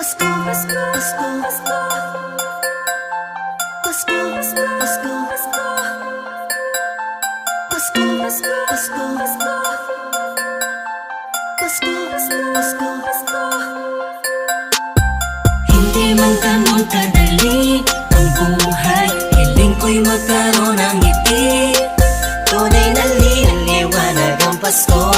Pasko, Pasko, Pasko, Pasko, Pasko, Pasko, Pasko, Pasko, Pasko, Pasko, Pasko, Pasko, Pasko. Hindi man ganun kadali ang buhay, hiling ko'y magkaroon ng ngiti. Tunay na liwanag ang Pasko.